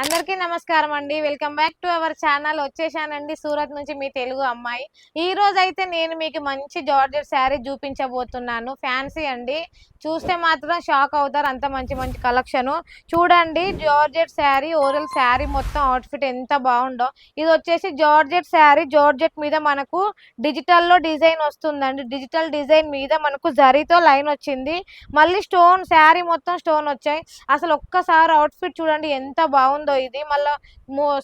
అందరికీ నమస్కారం అండి. Welcome back to our channel. వచ్చేసానండి సూరత్ నుంచి మీ తెలుగు అమ్మాయి. ఈ రోజు అయితే నేను మీకు మంచి జార్జెట్ శారీ చూపించబోతున్నాను. ఫ్యాన్సీ అండి, చూస్తే మాత్రం షాక్ అవుతారు. అంత మంచి మంచి కలెక్షన్ చూడండి. జార్జెట్ శారీ, ఓరల్ శారీ మొత్తం అవుట్ఫిట్ ఎంత బాగుందో. ఇది వచ్చేసి జార్జెట్ శారీ. జార్జెట్ మీద మనకు డిజిటల్లో డిజైన్ వస్తుందండి. డిజిటల్ డిజైన్ మీద మనకు జరీతో లైన్ వచ్చింది. మళ్ళీ స్టోన్, శారీ మొత్తం స్టోన్ వచ్చాయి. అసలు ఒక్కసారి అవుట్ఫిట్ చూడండి ఎంత బాగుందో. ఇది మళ్ళీ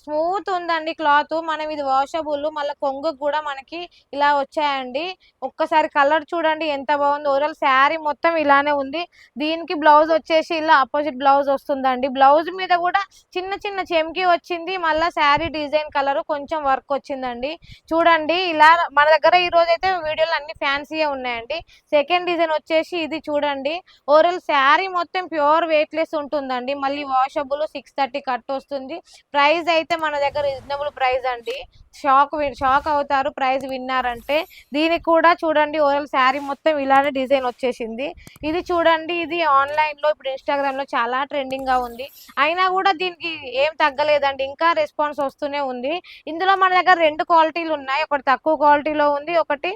స్మూత్ ఉందండి క్లాత్. మనం ఇది వాషబుల్. మళ్ళీ కొంగు కూడా మనకి ఇలా వచ్చాయండి. ఒక్కసారి కలర్ చూడండి ఎంత బాగుంది. ఓవరాల్ శారీ మొత్తం ఇలానే ఉంది. దీనికి బ్లౌజ్ వచ్చేసి ఇలా ఆపోజిట్ బ్లౌజ్ వస్తుందండి. బ్లౌజ్ మీద కూడా చిన్న చిన్న చెమ్కి వచ్చింది. మళ్ళీ శారీ డిజైన్ కలర్ కొంచెం వర్క్ వచ్చిందండి. చూడండి ఇలా మన దగ్గర ఈ రోజు అయితే వీడియోలు అన్ని ఫ్యాన్సీయే ఉన్నాయండి. సెకండ్ డిజైన్ వచ్చేసి ఇది చూడండి. ఓవరాల్ శారీ మొత్తం ప్యూర్ వెయిట్లెస్ ఉంటుందండి. మళ్ళీ వాషబుల్ 630 కట్ వస్తుంది. ప్రైస్ అయితే మన దగ్గర రీజనబుల్ ప్రైస్ అండి. షాక్ అవుతారు ప్రైస్ విన్నారంటే. దీనికి కూడా చూడండి ఓవరాల్ శారీ మొత్తం ఇలానే డిజైన్ వచ్చేసింది. ఇది చూడండి, ఇది ఆన్లైన్ లో ఇప్పుడు ఇన్స్టాగ్రామ్ లో చాలా ట్రెండింగ్ గా ఉంది. అయినా కూడా దీనికి ఏం తగ్గలేదండి, ఇంకా రెస్పాన్స్ వస్తూనే ఉంది. ఇందులో మన దగ్గర రెండు క్వాలిటీలు ఉన్నాయి. ఒకటి తక్కువ క్వాలిటీలో ఉంది, ఒకటి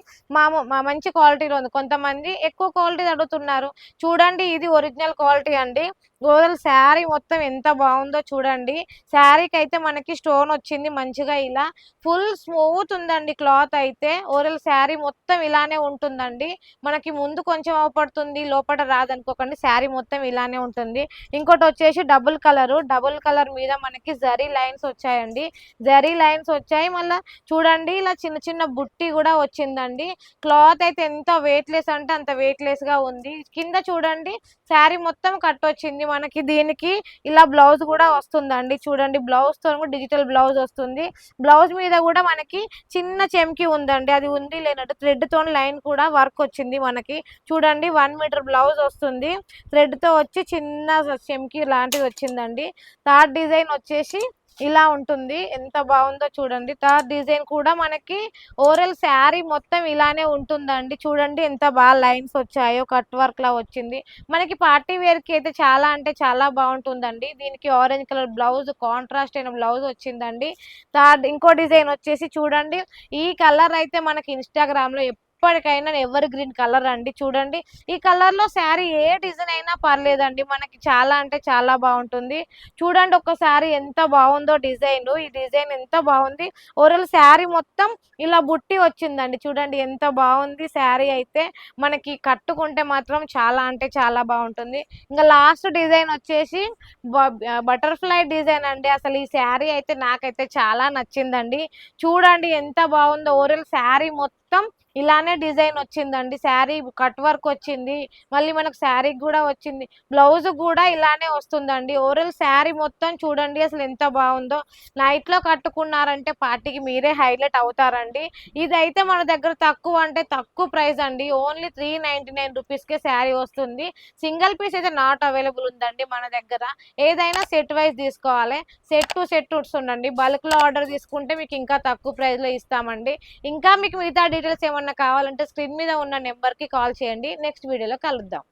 మంచి క్వాలిటీలో ఉంది. కొంతమంది ఎక్కువ క్వాలిటీ అడుగుతున్నారు. చూడండి ఇది ఒరిజినల్ క్వాలిటీ అండి. ఓవరాల్ శారీ మొత్తం ఎంత బాగుందో చూడండి. శారీకి అయితే మనకి స్టోన్ వచ్చింది మంచిగా. ఇలా ఫుల్ స్మూత్ ఉందండి క్లాత్ అయితే. ఓవరాల్ శారీ మొత్తం ఇలానే ఉంటుందండి. మనకి ముందు కొంచెం అవపడుతుంది, లోపల రాదనుకోకండి. శారీ మొత్తం ఇలానే ఉంటుంది. ఇంకోటి వచ్చేసి డబుల్ కలర్ మీద మనకి జరీ లైన్స్ వచ్చాయండి. జరీ లైన్స్ వచ్చాయి. మళ్ళీ చూడండి ఇలా చిన్న చిన్న బుట్టి కూడా వచ్చిందండి. క్లాత్ అయితే ఎంత వెయిట్లెస్ అంటే అంత వెయిట్లెస్ గా ఉంది. కింద చూడండి శారీ మొత్తం కట్ వచ్చింది మనకి. దీనికి ఇలా బ్లౌజ్ కూడా వస్తుందండి. చూడండి బ్లౌజ్ తో డిజిటల్ బ్లౌజ్ వస్తుంది. బ్లౌజ్ మీద కూడా మనకి చిన్న చెమ్కి ఉందండి. అది ఉంది లేనట్టు థ్రెడ్ తో లైన్ కూడా వర్క్ వచ్చింది మనకి. చూడండి 1 మీటర్ బ్లౌజ్ వస్తుంది. థ్రెడ్ తో వచ్చి చిన్న చెమ్కి లాంటిది వచ్చిందండి. థర్డ్ డిజైన్ వచ్చేసి ఇలా ఉంటుంది. ఎంత బాగుందో చూడండి. థర్డ్ డిజైన్ కూడా మనకి ఓవరాల్ శారీ మొత్తం ఇలానే ఉంటుందండి. చూడండి ఎంత బాగా లైన్స్ వచ్చాయో, కట్ వర్క్ లా వచ్చింది. మనకి పార్టీ వేర్ కి అయితే చాలా అంటే చాలా బాగుంటుందండి. దీనికి ఆరెంజ్ కలర్ బ్లౌజ్, కాంట్రాస్ట్ అయిన బ్లౌజ్ వచ్చిందండి. థర్డ్ ఇంకో డిజైన్ వచ్చేసి చూడండి. ఈ కలర్ అయితే మనకి ఇన్స్టాగ్రామ్ లో ఎప్పటికైనా ఎవర్ గ్రీన్ కలర్ అండి. చూడండి ఈ కలర్ లో శారీ ఏ డిజైన్ అయినా పర్లేదండి, మనకి చాలా అంటే చాలా బాగుంటుంది. చూడండి ఒక్కసారి ఎంత బాగుందో డిజైన్. ఈ డిజైన్ ఎంత బాగుంది. ఓవరాల్ శారీ మొత్తం ఇలా బుట్టి వచ్చిందండి. చూడండి ఎంత బాగుంది శారీ అయితే. మనకి కట్టుకుంటే మాత్రం చాలా అంటే చాలా బాగుంటుంది. ఇంకా లాస్ట్ డిజైన్ వచ్చేసి బటర్ఫ్లై డిజైన్ అండి. అసలు ఈ శారీ అయితే నాకైతే చాలా నచ్చిందండి. చూడండి ఎంత బాగుందో. ఓవరాల్ శారీ మొత్తం ఇలానే డిజైన్ వచ్చిందండి. శారీ కట్ వర్క్ వచ్చింది. మళ్ళీ మనకు శారీకి కూడా వచ్చింది. బ్లౌజ్ కూడా ఇలానే వస్తుందండి. ఓవరాల్ శారీ మొత్తం చూడండి అసలు ఎంత బాగుందో. నైట్ లో కట్టుకున్నారంటే పార్టీకి మీరే హైలైట్ అవుతారండి. ఇదైతే మన దగ్గర తక్కువ అంటే తక్కువ ప్రైస్ అండి. ఓన్లీ 399 రూపీస్ కే శారీ వస్తుంది. సింగిల్ పీస్ అయితే నాట్ అవైలబుల్ ఉందండి మన దగ్గర. ఏదైనా సెట్ వైజ్ తీసుకోవాలి. సెట్ టు సెట్ ఉండండి. బల్క్ లో ఆర్డర్ తీసుకుంటే మీకు ఇంకా తక్కువ ప్రైస్ లో ఇస్తామండి. ఇంకా మీకు మిగతా డీటెయిల్స్ ఏమన్నా కావాలంటే స్క్రీన్ మీద ఉన్న నెంబర్ కి కాల్ చేయండి. నెక్స్ట్ వీడియోలో కలుద్దాం.